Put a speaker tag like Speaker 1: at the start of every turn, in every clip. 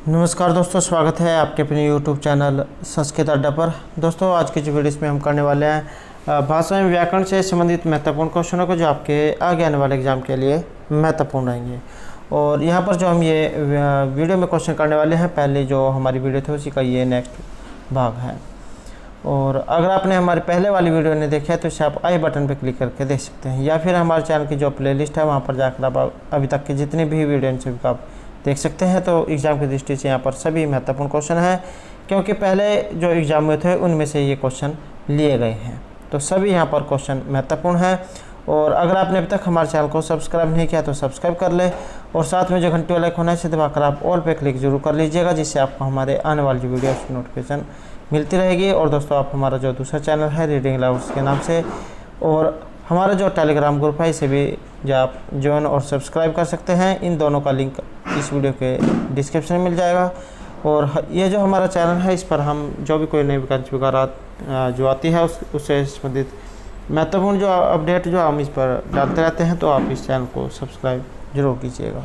Speaker 1: नमस्कार दोस्तों, स्वागत है आपके अपने YouTube चैनल संस्कृत अड्डा पर। दोस्तों, आज की जो वीडियो इसमें हम करने वाले हैं भाषा में व्याकरण से संबंधित महत्वपूर्ण क्वेश्चनों को जो आपके आगे आने वाले एग्जाम के लिए महत्वपूर्ण रहेंगे। और यहाँ पर जो हम ये वीडियो में क्वेश्चन करने वाले हैं, पहले जो हमारी वीडियो थी उसी का ये नेक्स्ट भाग है। और अगर आपने हमारी पहले वाली वीडियो नहीं देखी है तो इसे आप आई बटन पर क्लिक करके देख सकते हैं, या फिर हमारे चैनल की जो प्लेलिस्ट है वहाँ पर जाकर आप अभी तक की जितनी भी वीडियो हैं सभी का आप देख सकते हैं। तो एग्ज़ाम की दृष्टि से यहाँ पर सभी महत्वपूर्ण क्वेश्चन हैं, क्योंकि पहले जो एग्ज़ाम में थे उनमें से ये क्वेश्चन लिए गए हैं। तो सभी यहाँ पर क्वेश्चन महत्वपूर्ण हैं। और अगर आपने अभी तक हमारे चैनल को सब्सक्राइब नहीं किया तो सब्सक्राइब कर ले, और साथ में जो घंटी वाला आइकन है इसे दबाकर आप ऑल पे क्लिक जरूर कर लीजिएगा, जिससे आपको हमारे आने वाली वीडियो की नोटिफिकेशन मिलती रहेगी। और दोस्तों, आप हमारा जो दूसरा चैनल है रीडिंग लवर्स के नाम से, और हमारा जो टेलीग्राम ग्रुप है इसे भी जो आप ज्वाइन और सब्सक्राइब कर सकते हैं। इन दोनों का लिंक इस वीडियो के डिस्क्रिप्शन में मिल जाएगा। और ये जो हमारा चैनल है इस पर हम जो भी कोई नई वैकेंसी वगैरह जो आती है उससे संबंधित महत्वपूर्ण जो अपडेट जो हम इस पर डालते रहते हैं, तो आप इस चैनल को सब्सक्राइब जरूर कीजिएगा।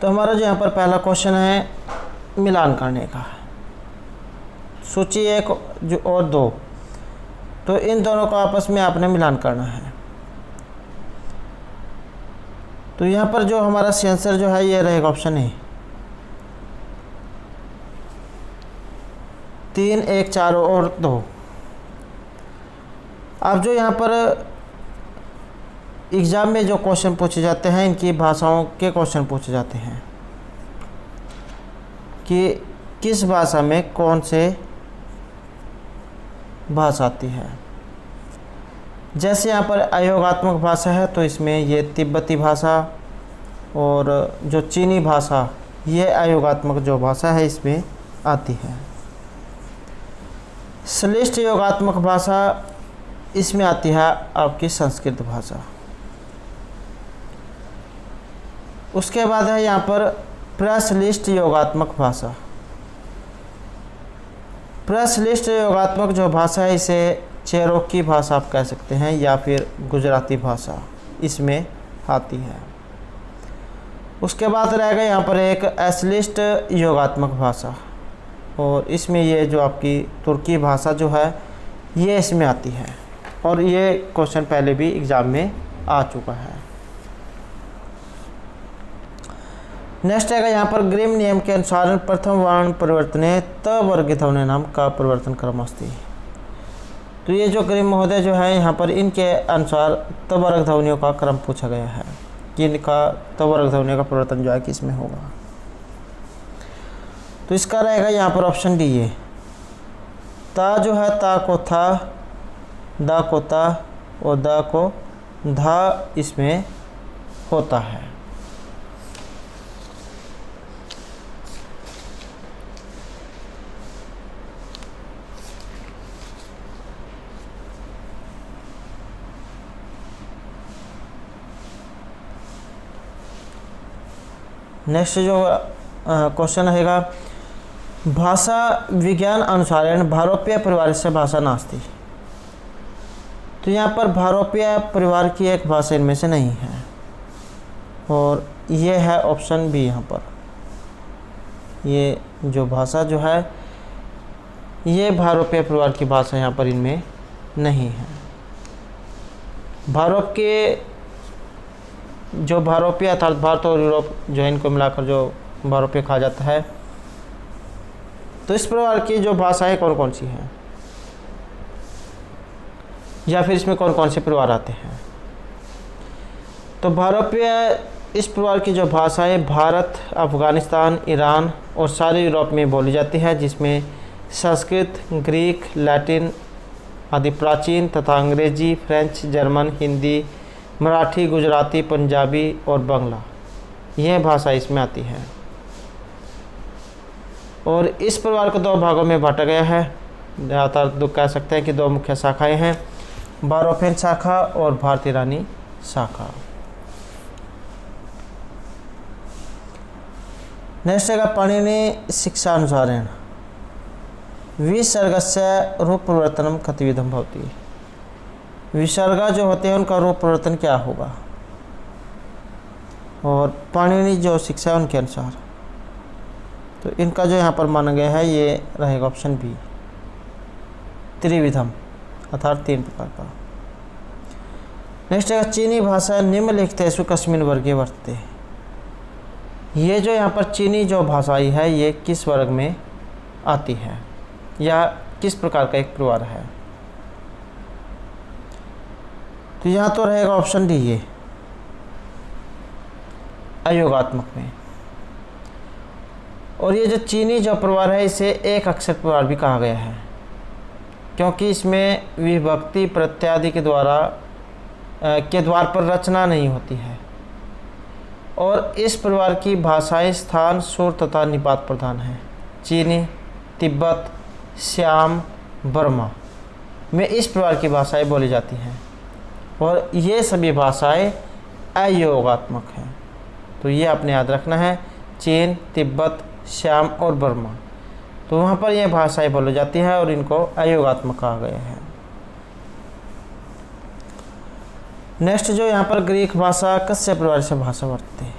Speaker 1: तो हमारा जो यहाँ पर पहला क्वेश्चन है मिलान करने का, सूची 1 जो और 2, तो इन दोनों को आपस में आपने मिलान करना है। तो यहाँ पर जो हमारा आंसर जो है ये रहेगा ऑप्शन ए, 3, 1, 4 और 2। अब जो यहाँ पर एग्ज़ाम में जो क्वेश्चन पूछे जाते हैं, इनकी भाषाओं के क्वेश्चन पूछे जाते हैं कि किस भाषा में कौन से भाषा आती है। जैसे यहाँ पर अयोगात्मक भाषा है तो इसमें ये तिब्बती भाषा और जो चीनी भाषा, ये अयोगात्मक जो भाषा है इसमें आती है। श्लिष्ट योगात्मक भाषा इसमें आती है आपकी संस्कृत भाषा। उसके बाद है यहाँ पर प्रश्लिष्ट योगात्मक भाषा। प्रश्लिष्ट योगात्मक जो भाषा है इसे चेरोकी भाषा आप कह सकते हैं, या फिर गुजराती भाषा इसमें आती है। उसके बाद रहेगा यहाँ पर एक अश्लिष्ट योगात्मक भाषा, और इसमें ये जो आपकी तुर्की भाषा जो है ये इसमें आती है, और ये क्वेश्चन पहले भी एग्ज़ाम में आ चुका है। नेक्स्ट रहेगा यहाँ पर ग्रीम नियम के अनुसार प्रथम वर्ण परिवर्तने त वर्ग ध्वनि नाम का परिवर्तन क्रम अस्ति। तो ये जो ग्रीम महोदय जो है यहाँ पर इनके अनुसार त वर्ग ध्वनियों का क्रम पूछा गया है कि इनका त वर्ग ध्वनियों का परिवर्तन जो है किसमें होगा। तो इसका रहेगा यहाँ पर ऑप्शन डी, ये ता जो है ता को था, दा को ता और दा को धा इसमें होता है। नेक्स्ट जो क्वेश्चन रहेगा, भाषा विज्ञान अनुसारेण भारोपीय परिवार से भाषा नास्ति। तो यहाँ पर भारोपीय परिवार की एक भाषा इनमें से नहीं है, और ये है ऑप्शन बी। यहाँ पर ये जो भाषा जो है ये भारोपीय परिवार की भाषा यहाँ पर इनमें नहीं है। भारोप के जो भारोपीय अर्थात भारत और यूरोप जो है इनको मिलाकर जो भारोपीय कहा जाता है, तो इस परिवार की जो भाषाएं कौन कौन सी हैं, या फिर इसमें कौन कौन से परिवार आते हैं। तो भारोपीय इस परिवार की जो भाषाएं भारत, अफगानिस्तान, ईरान और सारे यूरोप में बोली जाती है, जिसमें संस्कृत, ग्रीक, लैटिन आदि प्राचीन तथा अंग्रेजी, फ्रेंच, जर्मन, हिंदी, मराठी, गुजराती, पंजाबी और बांग्ला, यह भाषा इसमें आती है। और इस परिवार को 2 भागों में बांटा गया है, अर्थात कह सकते हैं कि 2 मुख्य शाखाएं हैं, बारोफेन शाखा और भारतीय ईरानी शाखा। नेक्स्ट है पाणिनि शिक्षानुसारेण विसर्गस्य रूप परिवर्तनम कतिविधम भवति। विसर्ग जो होते हैं उनका रूप परिवर्तन क्या होगा। और पाणिनि जो शिक्षा है उनके अनुसार। तो इनका जो यहाँ पर माना गया है ये रहेगा ऑप्शन बी, त्रिविधम अर्थात 3 प्रकार का। नेक्स्ट है चीनी भाषा निम्नलिखितेषु कस्मिन् वर्गे वर्तते। ये जो यहाँ पर चीनी जो भाषाई है ये किस वर्ग में आती है या किस प्रकार का एक परिवार है। तो यहाँ तो रहेगा ऑप्शन डी ये अयोगात्मक में। और ये जो चीनी जो परिवार है इसे एक अक्षर परिवार भी कहा गया है, क्योंकि इसमें विभक्ति प्रत्यादि के द्वार पर रचना नहीं होती है और इस परिवार की भाषाएं स्थान सुर तथा निपात प्रधान है। चीनी, तिब्बत, श्याम, बर्मा में इस परिवार की भाषाएं बोली जाती हैं और ये सभी भाषाएं अयोगात्मक हैं। तो ये आपने याद रखना है, चीन, तिब्बत, श्याम और बर्मा, तो वहाँ पर ये भाषाएं बोली जाती है और इनको अयोगात्मक कहा गया है। नेक्स्ट जो यहाँ पर ग्रीक भाषा कस्य परिवार से भाषा वर्तते हैं।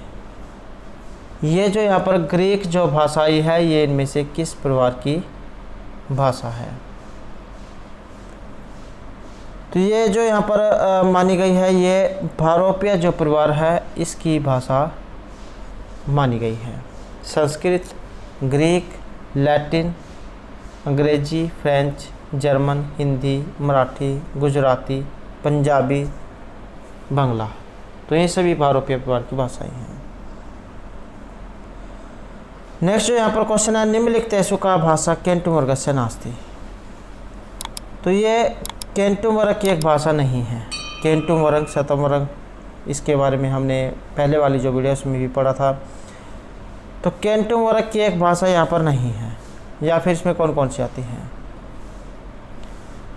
Speaker 1: ये जो यहाँ पर ग्रीक जो भाषाई है ये इनमें से किस परिवार की भाषा है। तो ये जो यहाँ पर मानी गई है ये भारोपीय जो परिवार है इसकी भाषा मानी गई है। संस्कृत, ग्रीक, लैटिन, अंग्रेजी, फ्रेंच, जर्मन, हिंदी, मराठी, गुजराती, पंजाबी, बांग्ला, तो ये सभी भारोपीय परिवार की भाषाएं हैं। नेक्स्ट जो यहाँ पर क्वेश्चन है निम्नलिखितेषु का भाषा केंटू वर्गस्य नास्ति। तो ये केंटू वर्ग की एक भाषा नहीं है। केंटू वर्ग, शतम वर्ग, इसके बारे में हमने पहले वाली जो वीडियो उसमें भी पढ़ा था। तो केंटू वर्ग की एक भाषा यहाँ पर नहीं है, या फिर इसमें कौन कौन सी आती हैं।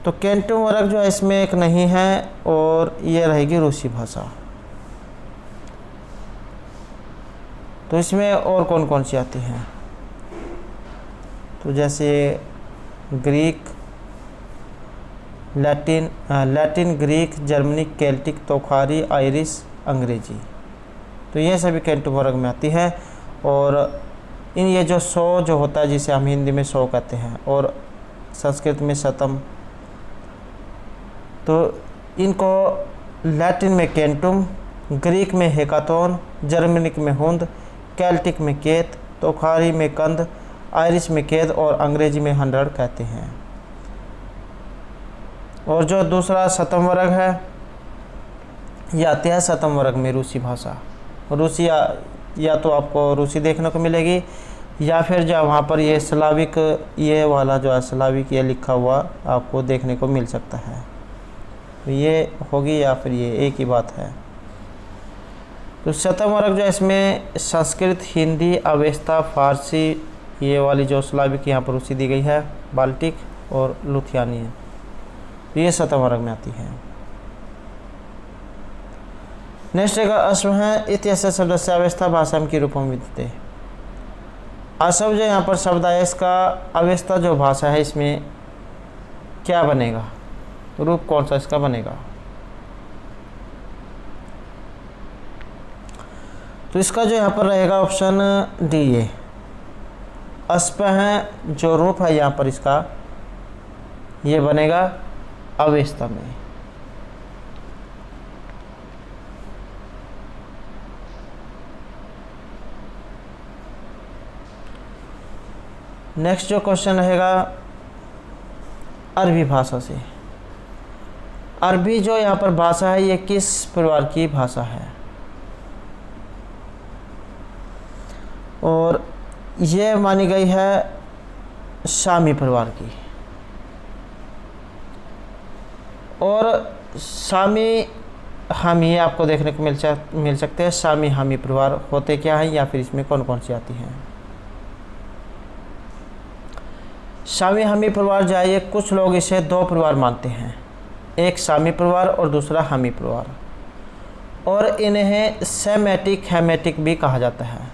Speaker 1: तो केंटू वर्ग जो है इसमें एक नहीं है और ये रहेगी रूसी भाषा। तो इसमें और कौन कौन सी आती हैं, तो जैसे Greek, Latin, Greek, Germanic, Celtic, तोखारी, आयरिश, अंग्रेजी, तो ये सभी केंटू वर्ग में आती है। और इन ये जो 100 जो होता है जिसे हम हिंदी में 100 कहते हैं और संस्कृत में शतम, तो इनको लैटिन में केंटुम, ग्रीक में हेकातोन, जर्मनिक में हुंद, केल्टिक में केत, तोखारी में कंद, आयरिश में केद और अंग्रेजी में 100 कहते हैं। और जो दूसरा शतम वर्ग है ये आती है शतम वर्ग में रूसी भाषा। रूसी या तो आपको रूसी देखने को मिलेगी या फिर जो वहाँ पर ये स्लाविक, ये वाला जो है स्लाविक ये लिखा हुआ आपको देखने को मिल सकता है। तो ये होगी या फिर ये एक ही बात है। तो शतम वर्ग जो है इसमें संस्कृत, हिंदी, अवेस्ता, फारसी, ये वाली जो स्लाविक यहाँ पर रूसी दी गई है, बाल्टिक और लुथियानी है, तो ये शतम वर्ग में आती है। नेक्स्ट है अश्व है इत्यस्य शब्दस्य अवस्था भाषा की रूपों में विद्यते। अश्व जो यहाँ पर शब्द है इसका अवस्था जो भाषा है इसमें क्या बनेगा, तो रूप कौन सा इसका बनेगा। तो इसका जो यहाँ पर रहेगा ऑप्शन डी, ये अश्व है जो रूप है यहाँ पर इसका ये बनेगा अवस्था में। नेक्स्ट जो क्वेश्चन रहेगा अरबी भाषा से। अरबी जो यहाँ पर भाषा है ये किस परिवार की भाषा है, और ये मानी गई है शामी परिवार की। और शामी हामी आपको देखने को मिल सकते हैं। शामी हामी परिवार होते क्या हैं या फिर इसमें कौन कौन सी आती हैं। शामी हामी परिवार जो है ये कुछ लोग इसे 2 परिवार मानते हैं, एक शामी परिवार और दूसरा हामी परिवार, और इन्हें सेमेटिक हेमेटिक भी कहा जाता है।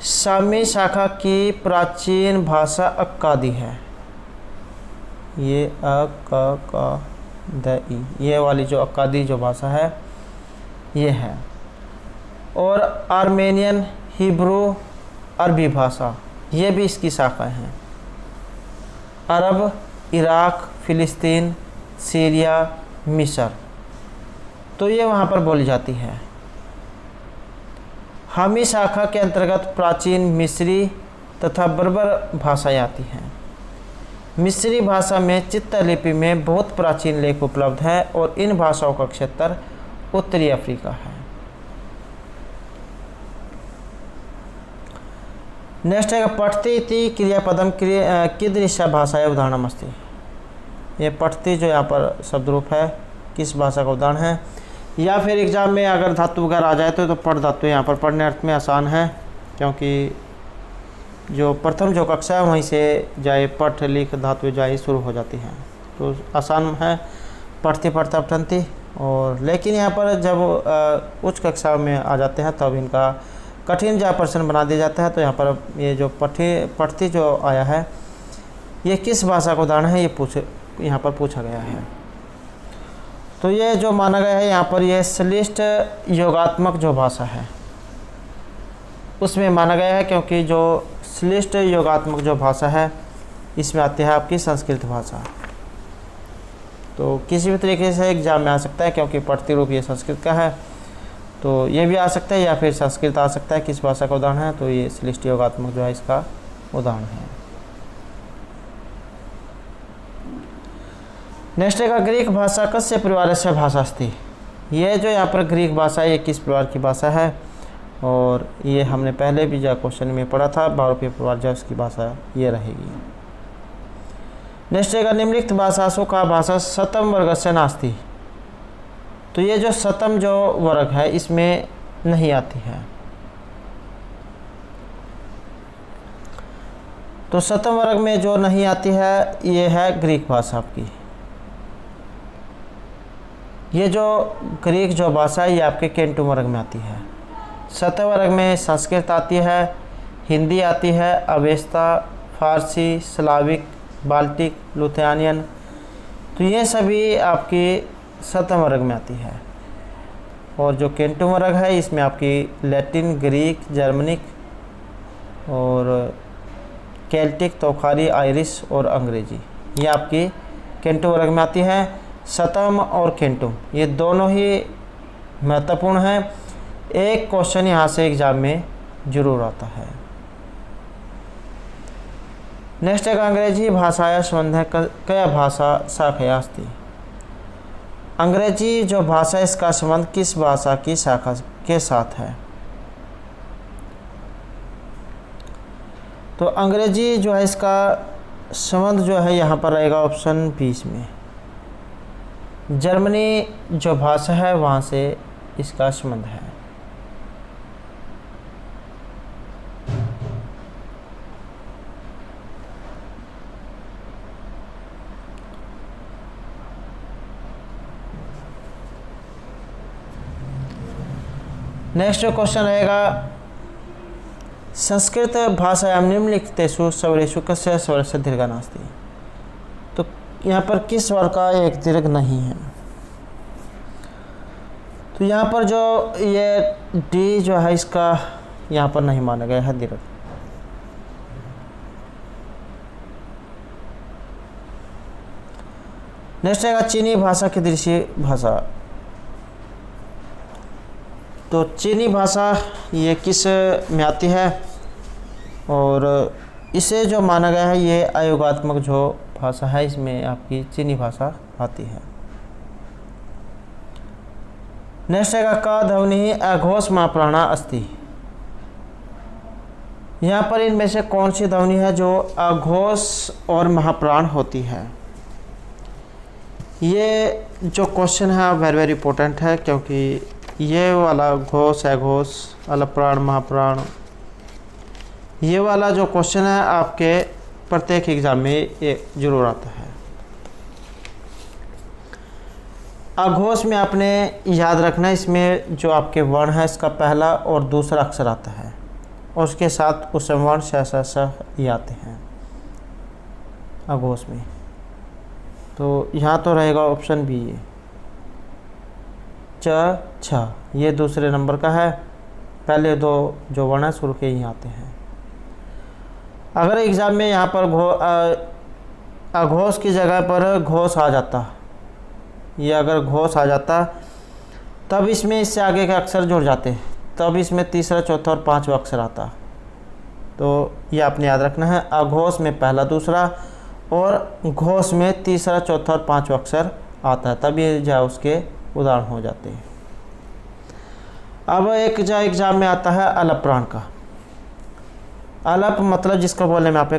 Speaker 1: शामी शाखा की प्राचीन भाषा अक्कादी है, ये ये वाली जो अक्कादी जो भाषा है ये है। और आर्मेनियन, हिब्रू, अरबी भाषा, ये भी इसकी शाखाएं हैं। अरब, इराक, फ़िलिस्तीन, सीरिया, मिस्र, तो ये वहाँ पर बोली जाती है। हामी शाखा के अंतर्गत प्राचीन मिस्री तथा बर्बर भाषाएं आती हैं। मिस्री भाषा में चित्रलिपि में बहुत प्राचीन लेख उपलब्ध है और इन भाषाओं का क्षेत्र उत्तरी अफ्रीका है। नेक्स्ट है पठती इति क्रियापदम कीदृश भाषा उदाहरणमस्ति। ये पठती जो यहाँ पर शब्द रूप है किस भाषा का उदाहरण है। या फिर एग्जाम में अगर धातु वगैरह आ जाए तो पढ़ धातु यहाँ पर पढ़ने अर्थ में आसान है, क्योंकि जो प्रथम जो कक्षा है वहीं से जाए पठ लिख धातु जाए शुरू हो जाती हैं, तो आसान है पढ़ती पढ़ता पठनती। और लेकिन यहाँ पर जब उच्च कक्षा में आ जाते हैं तब इनका कठिन जो प्रश्न बना दिया जाता है। तो यहाँ पर ये जो पठती जो आया है ये किस भाषा का उदाहरण है, ये यहाँ पर पूछा गया है। तो ये जो माना गया है यहाँ पर ये श्लिष्ट योगात्मक जो भाषा है उसमें माना गया है, क्योंकि जो श्लिष्ट योगात्मक जो भाषा है इसमें आती है आपकी संस्कृत भाषा। तो किसी भी तरीके से एग्जाम में आ सकता है, क्योंकि पठती रूप ये संस्कृत का है, तो ये भी आ सकता है या फिर संस्कृत आ सकता है। किस भाषा का उदाहरण है, तो ये श्लिष्ट योगात्मक जो है इसका उदाहरण है। नेक्स्ट है ग्रीक भाषा कस्य परिवार से भाषा अस्ति। ये जो यहाँ पर ग्रीक भाषा है ये किस परिवार की भाषा है, और ये हमने पहले भी जो क्वेश्चन में पढ़ा था बहुरूपीय परिवार जो उसकी भाषा ये रहेगी। नेक्स्ट है निम्नलिखित भाषासु का भाषा शतम वर्ग से नास्ति। तो ये जो शतम जो वर्ग है इसमें नहीं आती है। तो शतम वर्ग में जो नहीं आती है ये है ग्रीक भाषा आपकी। ये जो ग्रीक जो भाषा है ये आपके केंटू वर्ग में आती है। शतम वर्ग में संस्कृत आती है, हिंदी आती है, अवेस्ता, फारसी, स्लाविक, बाल्टिक, लुथियानियन, तो ये सभी आपकी शतम वर्ग में आती है। और जो केंटू वर्ग है इसमें आपकी लैटिन, ग्रीक, जर्मनिक और केल्टिक, तोखारी, आयरिश और अंग्रेजी, ये आपकी केंटू वर्ग में आती है। शतम और केंटू ये दोनों ही महत्वपूर्ण हैं। एक क्वेश्चन यहाँ से एग्जाम में जरूर आता है। नेक्स्ट है अंग्रेजी भाषाया संबंध क्या भाषा शाखया अस्ति। अंग्रेजी जो भाषा इसका संबंध किस भाषा की शाखा के साथ है। तो अंग्रेजी जो है इसका संबंध जो है यहाँ पर रहेगा ऑप्शन 20 में। जर्मनी जो भाषा है वहाँ से इसका संबंध है। नेक्स्ट क्वेश्चन रहेगा संस्कृत भाषायां निम्नलिखितेषु स्वरेषु कस्य स्वरस्य दीर्घ नास्ति। तो यहाँ पर किस स्वर का एक दीर्घ नहीं है। तो यहाँ पर जो ये डी जो है इसका यहाँ पर नहीं माना गया है दीर्घ। नेक्स्ट है चीनी भाषा की दृश्य भाषा। तो चीनी भाषा ये किस में आती है, और इसे जो माना गया है ये अयोगात्मक जो भाषा है इसमें आपकी चीनी भाषा आती है। नेक्स्ट है का ध्वनि अघोष महाप्राणा अस्ति। यहाँ पर इनमें से कौन सी ध्वनि है जो अघोष और महाप्राण होती है। ये जो क्वेश्चन है वेरी वेरी इंपॉर्टेंट है, क्योंकि ये वाला घोष अघोष अलप्राण महाप्राण ये वाला जो क्वेश्चन है आपके प्रत्येक एग्जाम में ये जरूर आता है। अघोष में आपने याद रखना इसमें जो आपके वर्ण है इसका पहला और दूसरा अक्षर आता है और उसके साथ उस वर्ण श ये आते हैं अघोष में। तो यहाँ तो रहेगा ऑप्शन बी च छ, ये दूसरे नंबर का है पहले दो जो वर्ण है शुरू के ही आते हैं। अगर एग्ज़ाम में यहाँ पर अघोष की जगह पर घोष आ जाता, ये अगर घोष आ जाता तब इसमें इससे आगे के अक्षर जुड़ जाते, तब इसमें तीसरा चौथा और पांचवा अक्षर आता। तो ये आपने याद रखना है, अघोष में पहला दूसरा और घोष में तीसरा चौथा और पांचवा अक्षर आता है, तब ये जो उसके उदाहरण हो जाते हैं। अब एक जो एग्ज़ाम में आता है अलप प्राण का। अलप मतलब जिसको बोलने में आप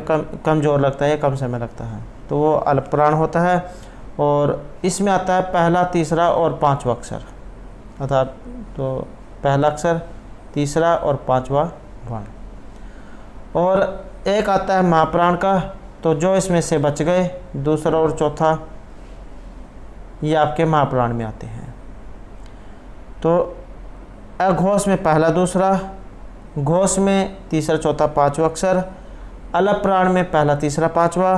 Speaker 1: कम जोर लगता है, कम समय लगता है, तो वो अलप प्राण होता है। और इसमें आता है पहला तीसरा और पांचवा अक्षर, अर्थात तो पहला अक्षर तीसरा और पांचवा वर्ण। और एक आता है महाप्राण का, तो जो इसमें से बच गए दूसरा और चौथा ये आपके महाप्राण में आते हैं। तो अघोष में पहला दूसरा, घोष में तीसरा चौथा पांचवा अक्षर, अलप प्राण में पहला तीसरा पांचवा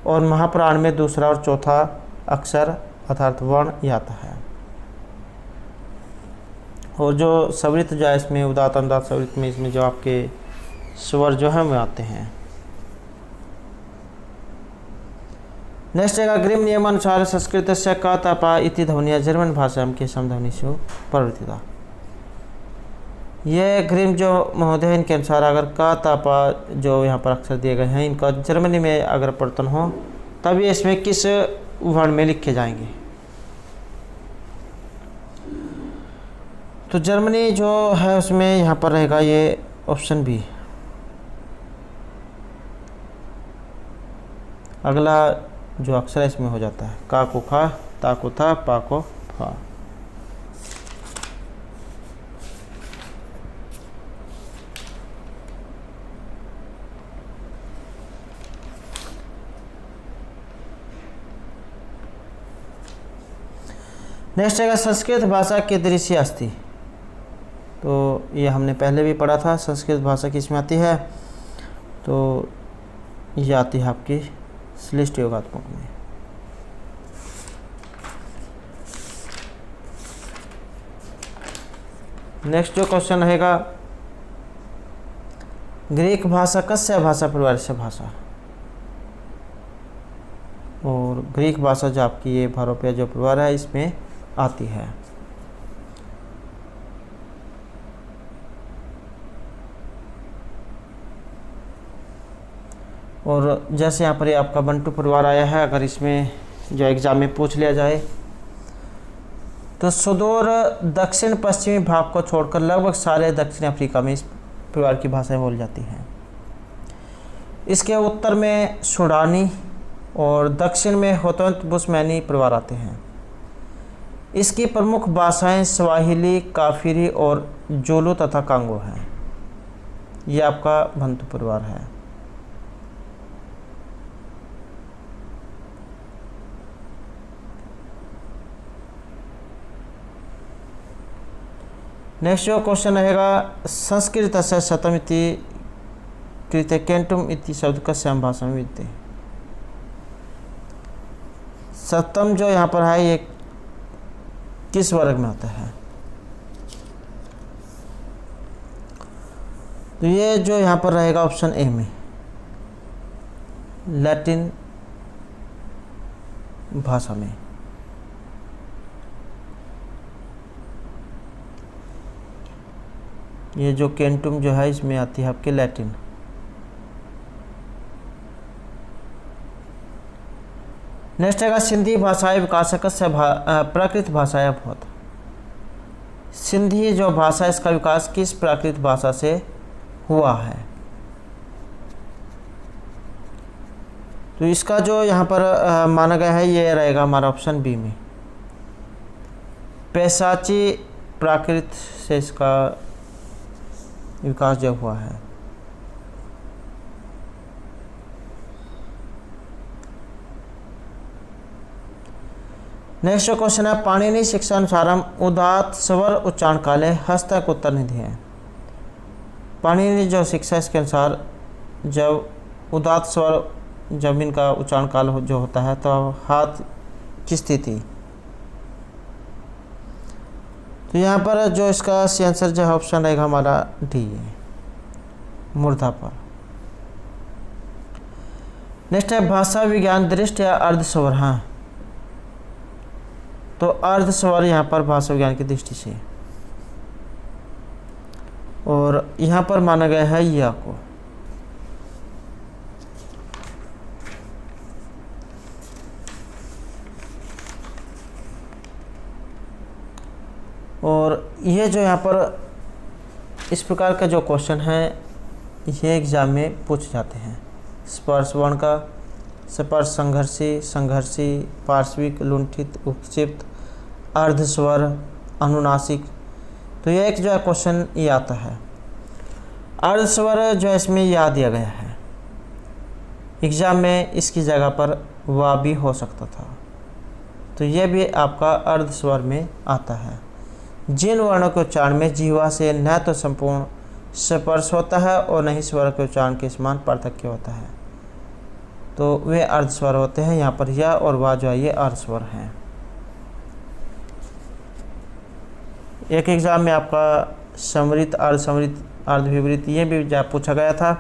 Speaker 1: और महाप्राण में दूसरा और चौथा अक्षर अर्थात वर्ण ये आता है। और जो सवृत जो है इसमें उदात्त अनुदात्त सवृत में इसमें जो आपके स्वर जो है वो आते हैं। नेक्स्ट है ग्रीम नियमानुसार संस्कृतस्य क त प इति ध्वनिया जर्मन भाषायां के समध्वनिषु परिवर्तिता। ये ग्रीम जो महोदय इनके अनुसार अगर क त प जो यहाँ पर अक्षर दिए गए हैं इनका जर्मनी में अगर परिवर्तन हो तब ये इसमें किस वर्ण में लिखे जाएंगे। तो जर्मनी जो है उसमें यहाँ पर रहेगा ये ऑप्शन बी। अगला जो अक्षर है इसमें हो जाता है का को खा, ता को था, पा को फा। नेक्स्ट है संस्कृत भाषा कीदृशी अस्ति। तो ये हमने पहले भी पढ़ा था, संस्कृत भाषा किस में आती है, तो ये आती है आपकी श्लिष्ट योगात्मक में। नेक्स्ट जो क्वेश्चन रहेगा ग्रीक भाषा कस्य भाषा परिवार से भाषा। और ग्रीक भाषा जो आपकी ये भारोपिया जो परिवार है इसमें आती है। और जैसे यहाँ पर ये आपका बंटू परिवार आया है, अगर इसमें जो एग्ज़ाम में पूछ लिया जाए तो सुदूर दक्षिण पश्चिमी भाग को छोड़कर लगभग सारे दक्षिण अफ्रीका में इस परिवार की भाषाएं बोली जाती हैं। इसके उत्तर में सूडानी और दक्षिण में होतोंत बुस्मैनी परिवार आते हैं। इसकी प्रमुख भाषाएं स्वाहिली, काफिरी और जोलू तथा कांगो हैं। ये आपका बंटू परिवार है। नेक्स्ट जो क्वेश्चन रहेगा संस्कृत से शतम इति कृते केंटुम इति शब्द कस्यां भाषा में विद्यते। शतम जो यहाँ पर है ये किस वर्ग में आता है, तो ये जो यहाँ पर रहेगा ऑप्शन ए में लैटिन भाषा में। ये जो केंटुम जो है इसमें आती है आपके लैटिन। नेक्स्ट है सिंधी भाषाएं विकासक से प्राकृत भाषाएं बहुत। सिंधी जो भाषा इसका विकास किस प्राकृत भाषा से हुआ है, तो इसका जो यहाँ पर माना गया है ये रहेगा हमारा ऑप्शन बी में पैसाची प्राकृत से इसका विकास जब हुआ है। नेक्स्ट क्वेश्चन है पाणिनि शिक्षानुसारम उदात्त स्वर उच्चारण काले हस्तक उत्तर निधि है। पाणिनि जो शिक्षा इसके अनुसार जब उदात्त स्वर जब इनका उच्चारण काल जो होता है तो हाथ की स्थिति तो यहाँ पर जो इसका सी आंसर जो है ऑप्शन रहेगा हमारा डी है, मूर्धा पर। नेक्स्ट है भाषा विज्ञान दृष्टि या अर्धस्वर। हाँ, तो अर्धस्वर यहाँ पर भाषा विज्ञान की दृष्टि से, और यहाँ पर माना गया है या को। और ये जो यहाँ पर इस प्रकार का जो क्वेश्चन है ये एग्जाम में पूछे जाते हैं। स्पर्श वर्ण का, स्पर्श संघर्षी, संघर्षी, पार्श्विक, लुंठित, उपक्षिप्त, अर्धस्वर, अनुनासिक। तो ये एक जो है क्वेश्चन ये आता है। अर्धस्वर जो है इसमें याद दिया गया है, एग्जाम में इसकी जगह पर वह भी हो सकता था, तो ये भी आपका अर्धस्वर में आता है। जिन वर्णों के उच्चारण में जीवा से न तो संपूर्ण स्पर्श होता है और न ही स्वर के उच्चारण के समान पार्थक्य होता है, तो वे अर्धस्वर होते हैं। यहाँ पर यह और वह जो है ये अर्धस्वर हैं। एक एग्जाम में आपका समृत, अर्धसमृत, अर्धविपरीत ये भी जो पूछा गया था।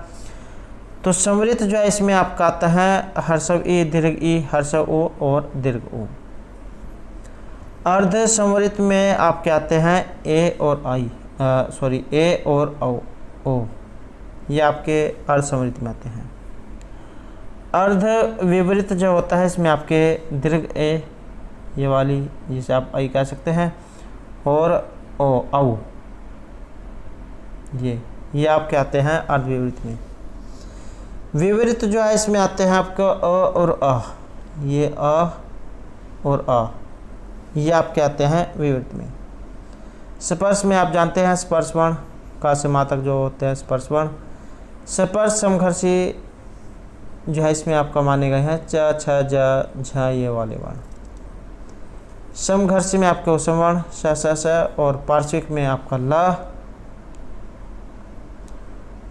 Speaker 1: तो समृत जो है इसमें आपका आता है हर्षव ई, दीर्घ ई, हर्षव ओ और दीर्घ ओ। अर्ध समृत में आपके आते हैं ए और आई, ए और ओ, ये आपके अर्ध समृत में आते हैं। अर्ध विपरीत जो होता है इसमें आपके दीर्घ ए, ये वाली जिसे आप आई कह सकते हैं, और ओ, औ, ये आपके आते हैं अर्ध विपरीत में। विपरीत जो है इसमें आते हैं आपका अ और अ, ये अ और अ, ये आपके आते हैं विपरीत में। स्पर्श में आप जानते हैं स्पर्श वर्ण का से मा तक जो होते हैं स्पर्श वर्ण। स्पर्श समघर्षी जो है इसमें आपका माने गए हैं च, छ, ज, झ, ये वाले वर्ण। समघर्षी में आपके उसम वर्ण स, स, स, और पार्श्विक में आपका ल,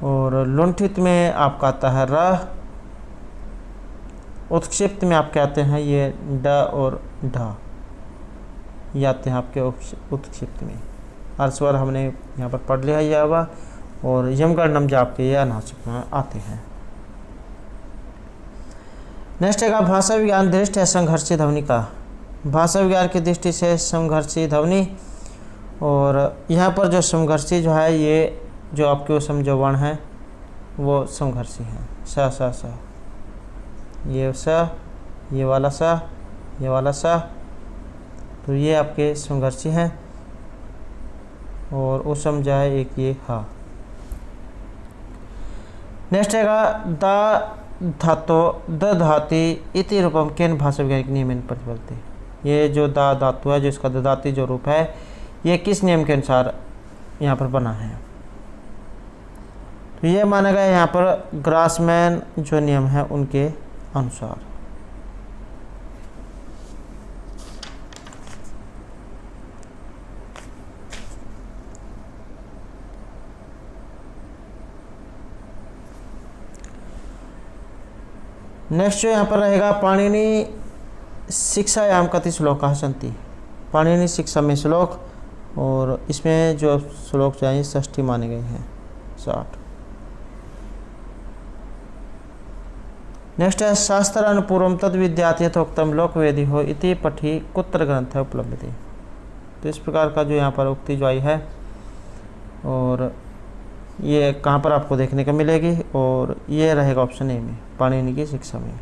Speaker 1: और लुंठित में आपका आता है र। उत्क्षिप्त में आपके आते हैं ये ड और ढ, ये आते हैं आपके उत्क्षिप्त में। अर्धस्वर हमने यहाँ पर पढ़ लिया यह हुआ, और यमगणनम जो आपके ये अनासिक में आते हैं। नेक्स्ट है भाषा विज्ञान दृष्टि है संघर्षी ध्वनि का। भाषा विज्ञान की दृष्टि से संघर्षी ध्वनि, और यहाँ पर जो संघर्षी जो है ये जो आपके उसम जो वर्ण है वो संघर्षी है। स, स, स, ये स, ये वाला स, ये वाला स, तो ये आपके संघर्षी हैं। और उसम जो है एक ये हा। नेक्स्ट है द धातो द धाति इति रूपम केन भाषा वैज्ञानिक नियम प्रतिबलते। ये जो द धातु है, जो इसका दधाती जो रूप है, ये किस नियम के अनुसार यहाँ पर बना है? तो ये माना गया यहाँ पर ग्रासमैन जो नियम है उनके अनुसार। नेक्स्ट जो यहाँ पर रहेगा पाणिनि शिक्षायाम कति श्लोकाः सन्ति। पाणिनि शिक्षा में श्लोक, और इसमें जो श्लोक चाहिए 60 माने गए हैं, 60। नेक्स्ट है शास्त्र अनुपूर्वम तद विद्यात यथोक्तम लोक वेदी हो इति पठी कुत्र ग्रंथ उपलब्धि। तो इस प्रकार का जो यहाँ पर उक्ति जो आई है, और ये कहाँ पर आपको देखने को मिलेगी, और ये रहेगा ऑप्शन ए में, पाणिनि की शिक्षा में।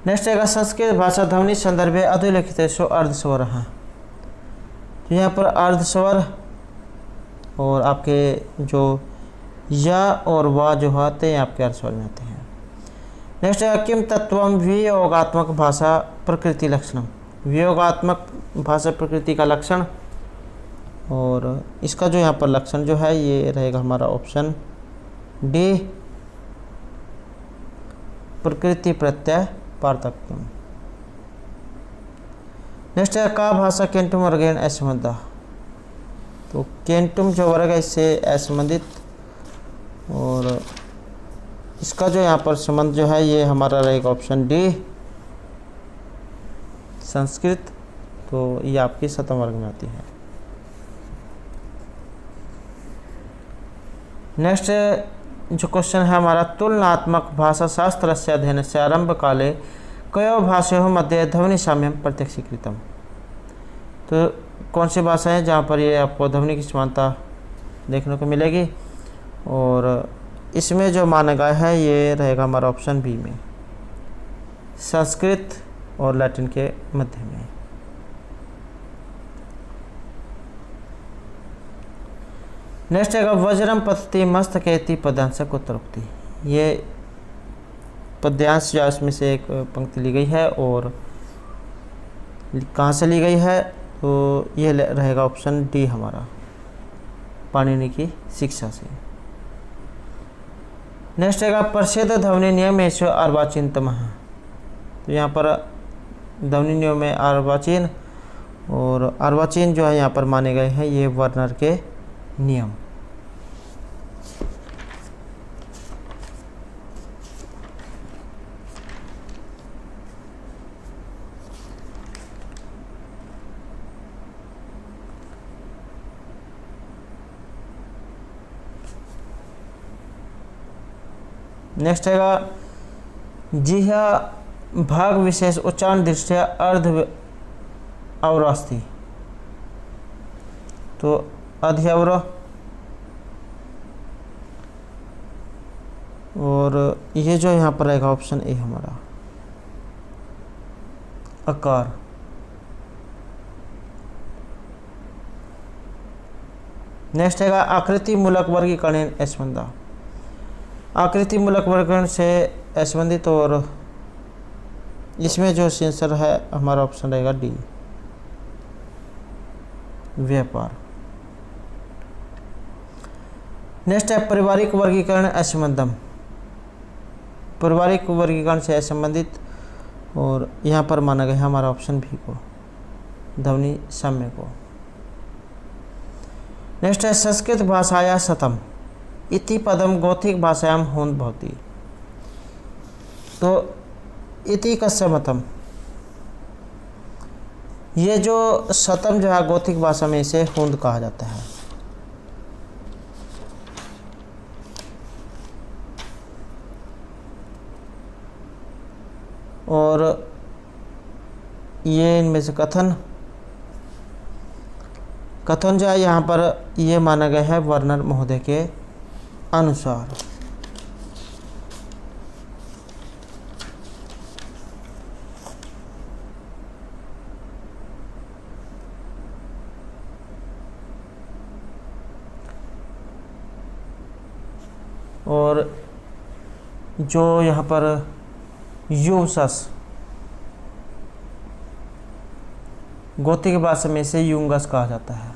Speaker 1: नेक्स्ट है संस्कृत भाषा ध्वनि संदर्भे अधोलिखितेषु अर्धस्वर। तो यहाँ पर अर्धस्वर और आपके जो या और वा जो आते हैं आपके अर्धस्वर में आते हैं। नेक्स्ट है किम तत्वम वियोगात्मक भाषा प्रकृति लक्षणम। वियोगात्मक भाषा प्रकृति का लक्षण, और इसका जो यहाँ पर लक्षण जो है ये रहेगा हमारा ऑप्शन डी, प्रकृति प्रत्यय पार्थक्यम। नेक्स्ट है का भाषा केंटुम वर्गेण असंबद्ध। तो केंटुम जो वर्ग है इससे असंबंधित, और इसका जो यहाँ पर संबंध जो है ये हमारा रहेगा ऑप्शन डी, संस्कृत, तो ये आपकी शतम वर्ग में आती है। नेक्स्ट जो क्वेश्चन है हमारा, तुलनात्मक भाषाशास्त्र से अध्ययन से आरंभ काले कयो भाषा मध्ये ध्वनि साम्यम प्रत्यक्षीकृतम। तो कौन सी भाषा है जहाँ पर ये आपको ध्वनि की समानता देखने को मिलेगी, और इसमें जो माना गया है ये रहेगा हमारा ऑप्शन बी में, संस्कृत और लैटिन के मध्य में। नेक्स्ट है वज्रम पतति मस्तकेति पद्यांश उत्तरोक्ति। ये पद्यांश जो इसमें से एक पंक्ति ली गई है, और कहाँ से ली गई है, तो ये रहेगा ऑप्शन डी हमारा, पाणिनि की शिक्षा से। नेक्स्ट है प्रसिद्ध ध्वनि नियमेषु अर्वाचीनतमः। तो यहाँ पर ध्वनि नियम में अर्वाचीन, और अर्वाचीन जो है यहाँ पर माने गए हैं ये वर्नर के नियम। नेक्स्ट है जिह्वा भाग विशेष उच्चारण दृष्टया अर्ध अवरास्ति। तो अध्यवर, और ये जो यहाँ पर रहेगा ऑप्शन ए हमारा, अकार। नेक्स्ट है आकृति मूलक वर्गीकरण असंबंधा। आकृति मूलक वर्गीकरण से असंबंधित, और इसमें जो आंसर है हमारा ऑप्शन रहेगा डी, व्यापार। नेक्स्ट है पारिवारिक वर्गीकरण असंबंधम। पारिवारिक वर्गीकरण से असंबंधित, और यहाँ पर माना गया हमारा ऑप्शन बी को, ध्वनि साम्य को। नेक्स्ट है संस्कृत भाषाया शतम इति पदम गौथिक भाषायाम होंद भवति। तो इति कस्य मतम, ये जो शतम जो है गौथिक भाषा में इसे होंद कहा जाता है। और ये इनमें से कथन जो है यहाँ पर ये माना गया है वर्नर महोदय के अनुसार। और जो यहाँ पर यूसस गौथिक भाषा में से यूंगस कहा जाता है।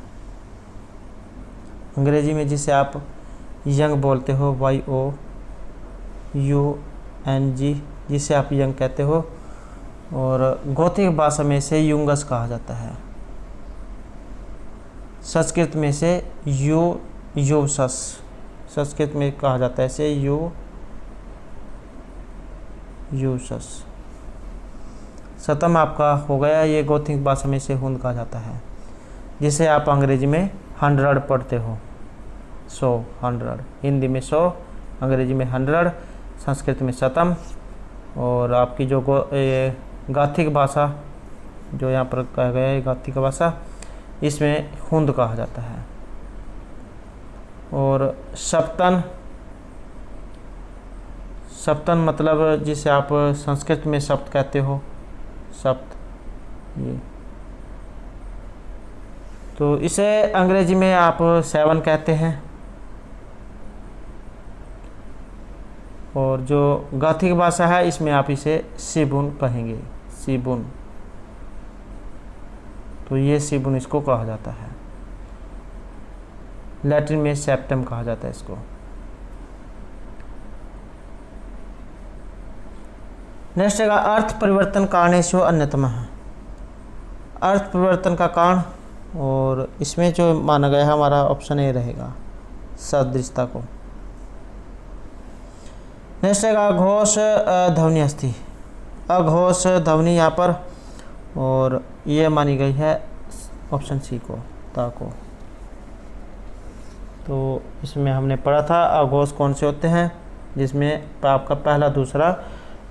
Speaker 1: अंग्रेजी में जिसे आप यंग बोलते हो, YOUNG, जिसे आप यंग कहते हो, और गौथिक भाषा में से यूंगस कहा जाता है। संस्कृत में से यूसस, संस्कृत में कहा जाता है इसे यूसस। शतम आपका हो गया, ये गौथिक भाषा में से हुंद कहा जाता है, जिसे आप अंग्रेजी में 100 पढ़ते हो, 100, 100। हिंदी में 100, अंग्रेजी में 100, संस्कृत में शतम, और आपकी जो गाथिक भाषा जो यहाँ पर कहा गया है गाथिक भाषा, इसमें हुंद कहा जाता है। और सप्तन मतलब जिसे आप संस्कृत में सप्त कहते हो, सप्त, ये तो इसे अंग्रेजी में आप 7 कहते हैं। और जो गाथिक भाषा है इसमें आप इसे सिबुन कहेंगे, सिबुन। तो ये सिबुन इसको कहा जाता है। लैटिन में सेप्टम कहा जाता है इसको। नेक्स्ट है अर्थ परिवर्तन कारणेषु अन्यतमः। अर्थ परिवर्तन का कारण, और इसमें जो माना गया है हमारा ऑप्शन ए रहेगा, सदृशता को। नेक्स्ट है अघोष ध्वनि अस्थि। अघोष ध्वनि यहाँ पर और ये मानी गई है ऑप्शन सी को, ता को। तो इसमें हमने पढ़ा था आघोष कौन से होते हैं, जिसमें आपका पहला दूसरा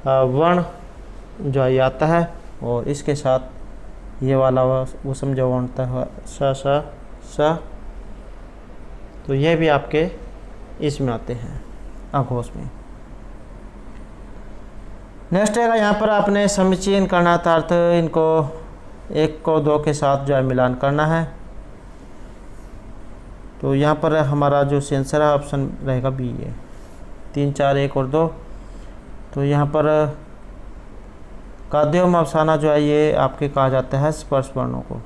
Speaker 1: वर्ण जो है आता है और इसके साथ ये वाला वसम जो होता है स। तो ये भी आपके इसमें आते हैं आघोष में। नेक्स्ट है यहाँ पर आपने समुच्चयन करना था, अर्थ इनको एक को दो के साथ जो है मिलान करना है। तो यहाँ पर हमारा जो सेंसर है ऑप्शन रहेगा बी, ये 3 4 1 और 2। तो यहाँ पर काद्योम अफसाना जो है ये आपके कहा जाता है स्पर्श वर्णों को।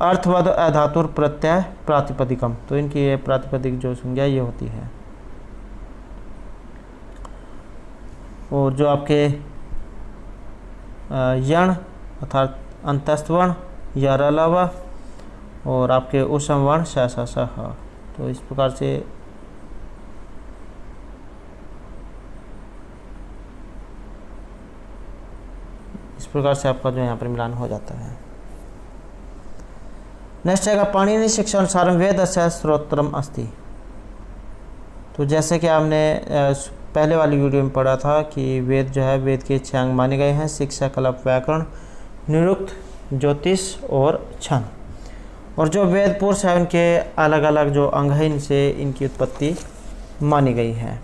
Speaker 1: अर्थवद अधातुर प्रत्यय प्रातिपदिकम, तो इनकी ये प्रातिपदिक जो संज्ञा ये होती है। और जो आपके यण अर्थात अंतस्थ वर्ण या अलावा और आपके उसम वर्ण स। तो इस प्रकार से आपका जो यहाँ पर मिलान हो जाता है। नेक्स्ट है पाणिनि शिक्षा अनुसार वेदस्य श्रोत्रम अस्ति। तो जैसे कि हमने पहले वाली वीडियो में पढ़ा था कि वेद जो है वेद के 6 अंग माने गए हैं, शिक्षा, कल्प, व्याकरण, निरुक्त, ज्योतिष और छंद। और जो वेद पुरुष है उनके अलग अलग जो अंग हैं, इनसे इनकी उत्पत्ति मानी गई है।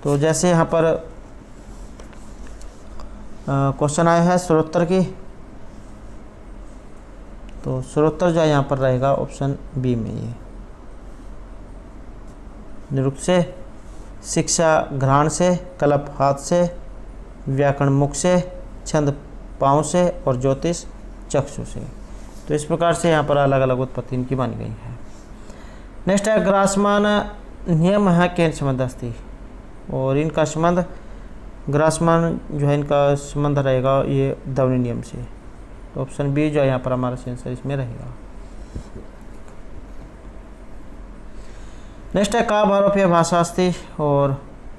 Speaker 1: तो जैसे यहाँ पर क्वेश्चन आया है श्रोत्र की, तो श्रोत्र जो यहाँ पर रहेगा ऑप्शन बी में, ये निरुक्त से, शिक्षा घ्राण से, कल्प हाथ से, व्याकरण मुख से, छंद पाँव से और ज्योतिष चक्षु से। तो इस प्रकार से यहाँ पर अलग अलग उत्पत्ति इनकी मानी गई है। नेक्स्ट है ग्रासमान नियम है केन संबंध अस्ति। और इनका संबंध ग्रासमान जो है इनका संबंध रहेगा ये ध्वनि नियम से। तो ऑप्शन बी जो है यहाँ पर हमारा सेंसर इसमें रहेगा। नेक्स्ट है का भारोपीय भाषा अस्ति। और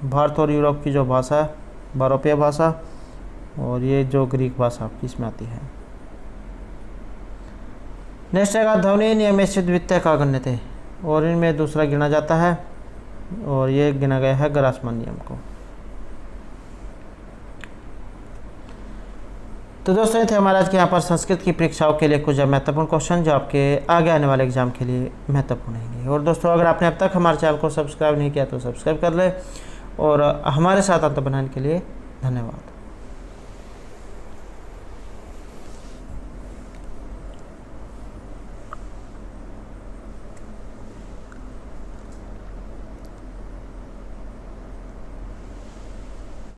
Speaker 1: भारत और यूरोप की जो भाषा है भारोपीय भाषा, और ये जो ग्रीक भाषा आपकी इसमें आती है। नेक्स्ट है ध्वनि नियम से द्वितीय का गण्य थे। और इनमें दूसरा गिना जाता है और ये गिना गया है ग्रासमान नियम को। तो दोस्तों ये थे हमारे आज के यहाँ पर संस्कृत की परीक्षाओं के लिए कुछ महत्वपूर्ण क्वेश्चन जो आपके आगे आने वाले एग्जाम के लिए महत्वपूर्ण रहेंगे। और दोस्तों अगर आपने अब तक हमारे चैनल को सब्सक्राइब नहीं किया तो सब्सक्राइब कर ले। और हमारे साथ अंत बनाने के लिए धन्यवाद।